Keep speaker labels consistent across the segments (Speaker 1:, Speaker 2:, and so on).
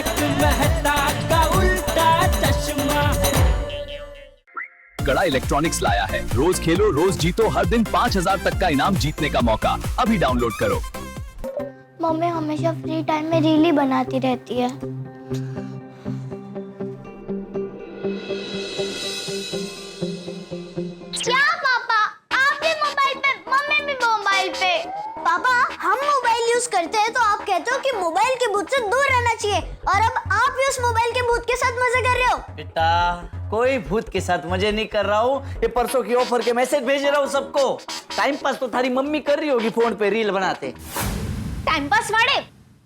Speaker 1: तारक मेहता का उल्टा चश्मा।
Speaker 2: कड़ा इलेक्ट्रॉनिक्स लाया है, रोज खेलो रोज जीतो, हर दिन 5,000 तक का इनाम जीतने का मौका। अभी डाउनलोड करो।
Speaker 3: मम्मी हमेशा फ्री टाइम में रील ही बनाती रहती है। क्या पापा, आप भी मोबाइल पे, मम्मी भी मोबाइल पे। पापा हम मोबाइल यूज करते हैं तो आप कहते हो कि मोबाइल के भूत से दूर रहना चाहिए, और अब आप भी उस मोबाइल के भूत के साथ मजे कर रहे हो।
Speaker 4: बेटा कोई भूत के साथ मजे नहीं कर रहा हूँ, ये परसों की ऑफर के मैसेज भेज रहा हूँ सबको। टाइम पास तो थारी मम्मी कर रही होगी फोन पे रील बनाते।
Speaker 5: टाइम पास वाड़े,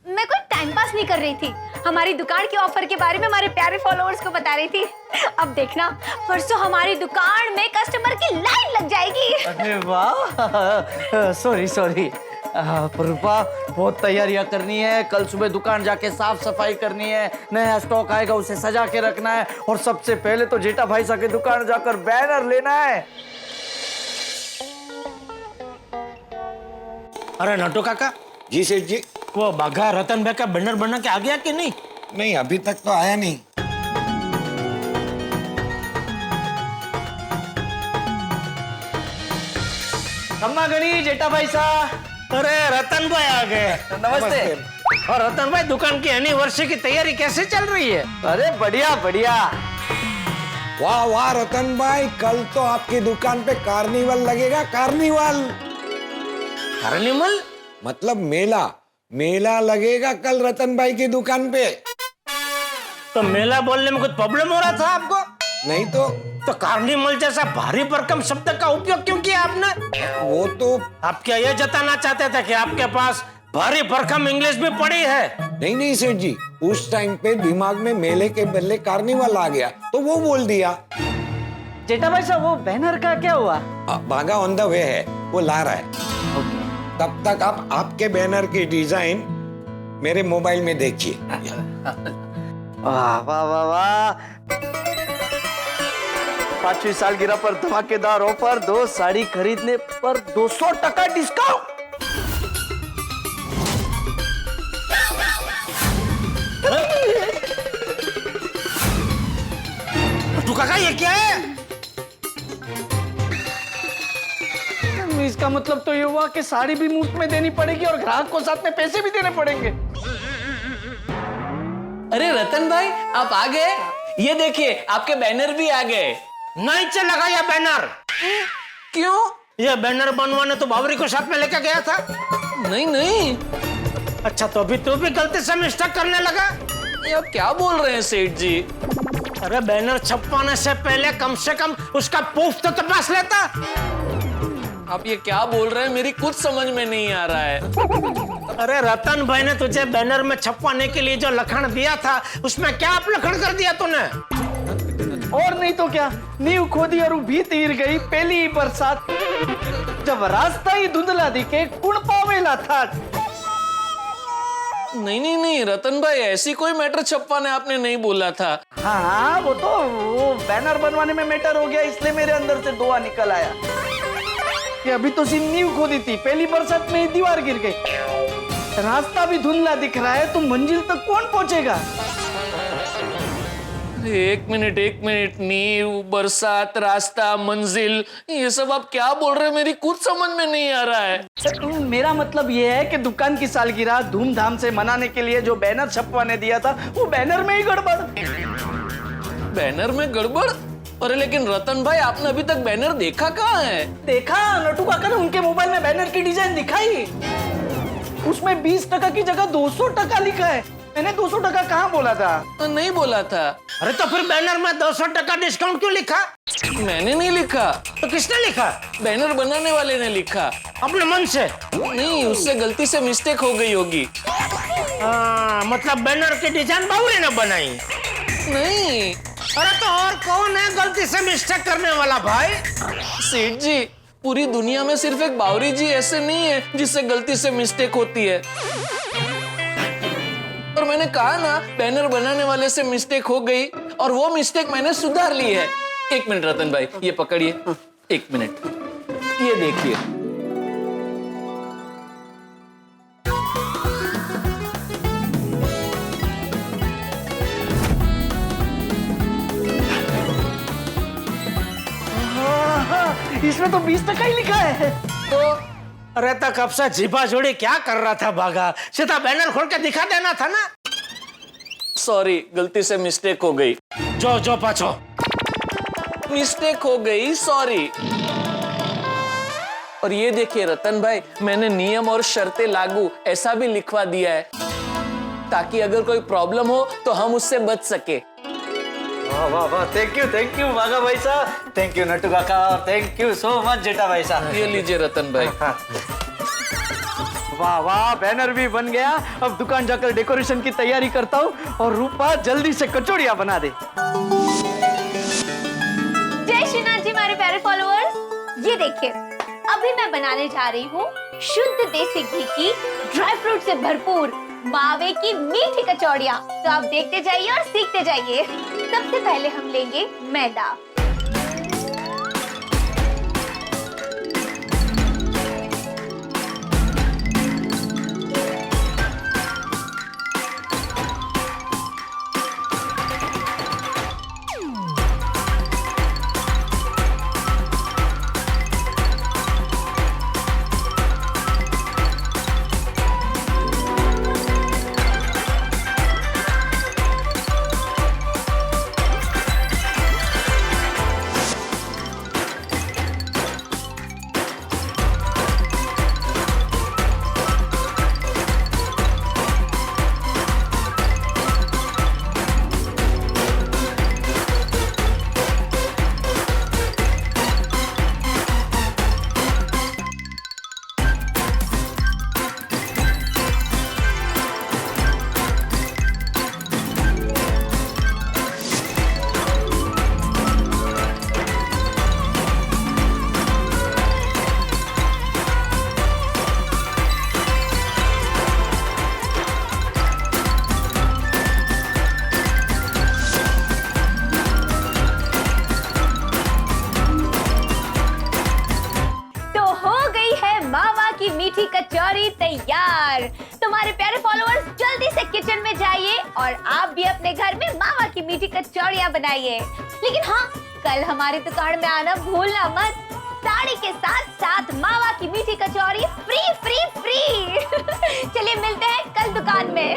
Speaker 5: मैं कोई टाइम पास नहीं कर रही थी, हमारी दुकान की ऑफर के बारे में हमारे प्यारे फॉलोअर्स को बता रही थी। अब देखना परसों हमारी दुकान में कस्टमर की लाइन लग जाएगी।
Speaker 4: अरे वाह, सॉरी रूपा, बहुत तैयारियां करनी है। कल सुबह दुकान जाके साफ सफाई करनी है, नया स्टॉक आएगा उसे सजा के रखना है, और सबसे पहले तो जेठा भाई साहब की दुकान जाकर बैनर लेना है।
Speaker 6: अरे नटू काका।
Speaker 7: जी सेठ जी।
Speaker 6: वो बाघा रतन भाई का बैनर बना के आ गया कि नहीं?
Speaker 7: नहीं अभी तक तो आया नहीं।
Speaker 4: अम्मा गणी, जेठा भाई साहब।
Speaker 6: अरे रतन भाई आ गए।
Speaker 4: नमस्ते।
Speaker 6: और रतन भाई दुकान की एनिवर्सरी की तैयारी कैसे चल रही है?
Speaker 4: अरे बढ़िया बढ़िया।
Speaker 7: वाह वाह रतन भाई, कल तो आपकी दुकान पे कार्निवल लगेगा। कार्निवल
Speaker 6: कार्निवल
Speaker 7: मतलब मेला। मेला लगेगा कल रतन भाई की दुकान पे।
Speaker 6: तो मेला बोलने में कुछ प्रॉब्लम हो रहा था आपको?
Speaker 7: नहीं तो
Speaker 6: कार्निवल जैसा भारी भरकम शब्द का उपयोग क्यों किया आपने?
Speaker 7: वो तो
Speaker 6: आप क्या ये जताना चाहते थे कि आपके पास भारी भरकम इंग्लिश भी पड़ी है?
Speaker 7: नहीं सेठ जी, उस टाइम पे दिमाग में मेले के बदले कार्निवल आ गया तो वो बोल दिया।
Speaker 4: जेठा भाई साहब वो बैनर का क्या हुआ?
Speaker 7: भागा ऑन द वे है, वो ला रहा है। तब तक आप आपके बैनर की डिजाइन मेरे मोबाइल में देखिए।
Speaker 4: वाह वाह वाह वाह। 5वीं सालगिरह पर धमाकेदार ऑफर, 2 साड़ी खरीदने पर 200% डिस्काउंट।
Speaker 6: नटू काका ये क्या है?
Speaker 4: इसका मतलब तो ये हुआ कि साड़ी भी मुफ्त में देनी पड़ेगी और ग्राहक को साथ में पैसे भी देने पड़ेंगे।
Speaker 8: अरे रतन भाई आप आ गए, ये देखिए आपके बैनर भी आ गए।
Speaker 6: नहीं चलेगा ये बैनर।
Speaker 8: क्यों?
Speaker 6: ये बैनर बनवाने तो बावरी को साथ में लेकर गया था।
Speaker 8: नहीं नहीं।
Speaker 6: अच्छा तो अभी तू भी गलती से मिस्टेक करने लगा?
Speaker 8: ये आप क्या बोल रहे हैं सेठ जी?
Speaker 6: अरे बैनर छपवाने से पहले कम से कम उसका प्रूफ तो तपास लेता।
Speaker 8: आप ये क्या बोल रहे हैं, मेरी कुछ समझ में नहीं आ रहा है।
Speaker 6: अरे रतन भाई ने तुझे बैनर में छपवाने के लिए जो लखन दिया था उसमें क्या आप लखन कर दिया तूने?
Speaker 4: और नहीं तो क्या, नींव खोदी और भी तीर गई पहली ही बरसात, जब रास्ता ही धुंधला दिखे कुण पावेला था।
Speaker 8: नहीं रतन भाई ऐसी कोई मैटर छपवाने आपने नहीं बोला था।
Speaker 4: हाँ वो बैनर बनवाने में मैटर हो गया, इसलिए मेरे अंदर से दुआ निकल आया कि अभी तो सिर्फ नींव खोदी थी, पहली बरसात में ही दीवार गिर गई, रास्ता भी धुंधला दिख रहा है, तो मंजिल तक कौन पहुंचेगा?
Speaker 8: एक मिनट, नींव, बरसात, रास्ता, मंजिल, ये सब आप क्या बोल रहे हैं, मेरी कुछ समझ में नहीं आ रहा है।
Speaker 4: मेरा मतलब ये है कि दुकान की सालगिरह धूमधाम से मनाने के लिए जो बैनर छपवाने दिया था वो बैनर में ही गड़बड़।
Speaker 8: बैनर में गड़बड़? अरे लेकिन रतन भाई आपने अभी तक बैनर देखा कहाँ है?
Speaker 4: देखा, नटू काका ने उनके मोबाइल में बैनर की डिजाइन दिखाई, उसमें 20% की जगह 200% लिखा है। मैंने 200% कहाँ बोला था?
Speaker 8: तो नहीं बोला था।
Speaker 6: अरे तो फिर बैनर में 200% डिस्काउंट क्यों लिखा?
Speaker 8: मैंने नहीं लिखा।
Speaker 6: तो किसने लिखा?
Speaker 8: बैनर बनाने वाले ने लिखा।
Speaker 6: अपने मन से?
Speaker 8: नहीं, उससे गलती से मिस्टेक हो गई होगी।
Speaker 6: मतलब बैनर की डिजाइन बावरी ने बनाई?
Speaker 8: नहीं।
Speaker 6: अरे तो और कौन है गलती से मिस्टेक करने वाला भाई?
Speaker 8: सेठ जी, पूरी दुनिया में सिर्फ एक बावरी जी ऐसे नहीं है जिससे गलती से मिस्टेक होती है। और मैंने कहा ना, बैनर बनाने वाले से मिस्टेक हो गई और वो मिस्टेक मैंने सुधार ली है। 1 मिनट रतन भाई, ये पकड़िए। 1 मिनट, ये देखिए।
Speaker 4: इसमें तो 20% ही लिखा है।
Speaker 6: तो अरे तो कब से जीपा जोड़ी क्या कर रहा था भागा? सीधा बैनर खोल के दिखा देना था ना।
Speaker 8: सॉरी, गलती से मिस्टेक हो गई।
Speaker 6: जो जो पाछो।
Speaker 8: मिस्टेक हो गई, सॉरी। और ये देखिए रतन भाई, मैंने नियम और शर्तें लागू ऐसा भी लिखवा दिया है, ताकि अगर कोई प्रॉब्लम हो तो हम उससे बच सके।
Speaker 4: वाह वाह वाह, थैंक यू बागा भाई साहब, थैंक यू नट्टू काका, थैंक यू सो मच जेठा भाई साहब।
Speaker 8: ये लीजिए रतन भाई।
Speaker 4: वाह वाह, बैनर भी बन गया। अब दुकान जाकर डेकोरेशन की तैयारी करता हूँ और रूपा जल्दी से कचौड़ियाँ बना दे।
Speaker 5: जय श्रीनाथ जी हमारे प्यारे फॉलोअर्स, ये देखिए अभी मैं बनाने जा रही हूँ शुद्ध देसी घी की ड्राई फ्रूट से भरपूर मावे की मीठी कचौड़ियाँ। तो आप देखते जाइए और सीखते जाइए। सबसे पहले हम लेंगे मैदा। मीठी कचौरी तैयार। तुम्हारे प्यारे फॉलोअर्स जल्दी से किचन में जाइए और आप भी अपने घर में मावा की मीठी कचौड़ियाँ बनाइए। लेकिन हाँ, कल हमारी दुकान में आना भूलना मत। साड़ी के साथ साथ मावा की मीठी कचौरी फ्री फ्री फ्री। चलिए मिलते हैं कल दुकान में।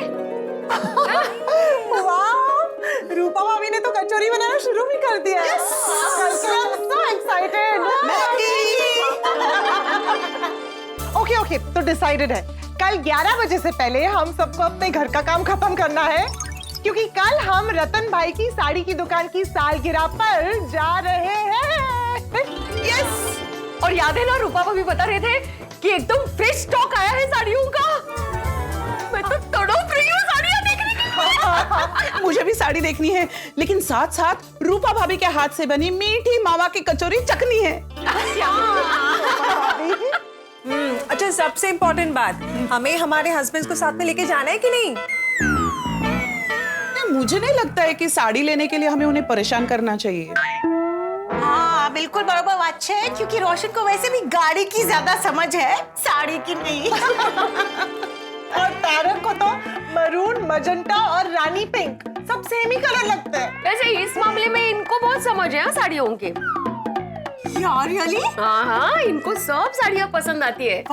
Speaker 9: वाह, रूपा भाभी ने तो कचौरी बनाना शुरू भी कर दिया है। So excited। ओके, तो डिसाइडेड है, कल 11 बजे से पहले हम सबको अपने घर का काम खत्म करना है, क्योंकि कल हम रतन भाई की साड़ी की दुकान की सालगिरह पर जा रहे हैं।
Speaker 10: यस, और याद है ना रूपा भाभी बता रहे थे कि एकदम फ्रेश स्टॉक आया है साड़ियों का। मैं तो तड़प रही हूँ साड़ियाँ देखने की।
Speaker 9: मुझे भी साड़ी देखनी है, लेकिन साथ साथ रूपा भाभी के हाथ से बनी मीठी मावा की कचौरी चखनी है।
Speaker 10: अच्छा, सबसे इम्पोर्टेंट बात, हमें हमारे हस्बैंड्स को साथ में लेके जाना है कि नहीं?
Speaker 9: मुझे नहीं लगता है कि साड़ी लेने के लिए हमें उन्हें परेशान करना चाहिए।
Speaker 11: हाँ, बिल्कुल बराबर बात है, क्योंकि रोशन को वैसे भी गाड़ी की ज्यादा समझ है, साड़ी की नहीं।
Speaker 9: और तारक को तो मरून, मजंटा और रानी पिंक सब सेम ही कलर लगता है।
Speaker 10: वैसे इस मामले में इनको बहुत समझ है साड़ियों के।
Speaker 11: यार रियली?
Speaker 10: हाँ, इनको सब साड़ियाँ पसंद आती है।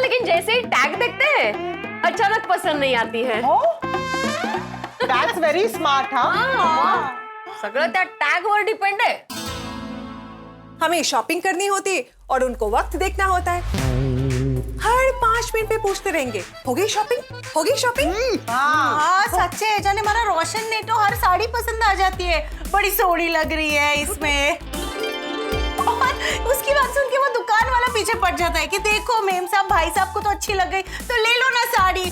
Speaker 10: लेकिन जैसे ही टैग देखते हैं अचानक पसंद नहीं आती है।
Speaker 9: That's very smart, हाँ?
Speaker 10: सगळं त्या टैग वर डिपेंड है। हमें शॉपिंग करनी होती और उनको वक्त देखना होता है। हर 5 मिनट पे पूछते रहेंगे, हो गई शॉपिंग, हो गई शॉपिंग।
Speaker 11: हाँ, सच्चे है, जाने हमारा रोशन ने तो हर साड़ी पसंद आ जाती है, बड़ी सोहनी लग रही है इसमें। और उसकी बात सुन के वो दुकान वाला पीछे पड़ जाता है कि देखो मेम साहब, भाई साहब को तो अच्छी लग गई, तो ले लो ना साड़ी।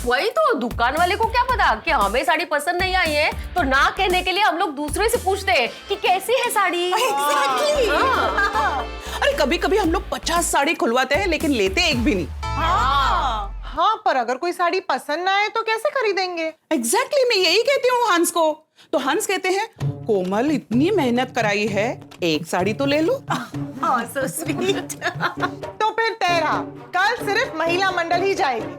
Speaker 10: वही तो, दुकान वाले को क्या पता कि हमें साड़ी पसंद नहीं आई है, तो ना कहने के लिए हम लोग दूसरे से पूछते हैं कि कैसी है साड़ी।
Speaker 11: Exactly।
Speaker 9: अरे कभी कभी हम लोग 50 साड़ी खुलवाते हैं लेकिन लेते एक भी नहीं। हाँ, पर अगर कोई साड़ी पसंद ना आए तो कैसे खरीदेंगे? एग्जैक्टली, मैं यही कहती हूँ हंस को। तो हंस कहते हैं, कोमल इतनी मेहनत कराई है, एक साड़ी तो ले लो।
Speaker 11: So sweet।
Speaker 9: तो फिर तेरा कल सिर्फ महिला मंडल ही जाएगी।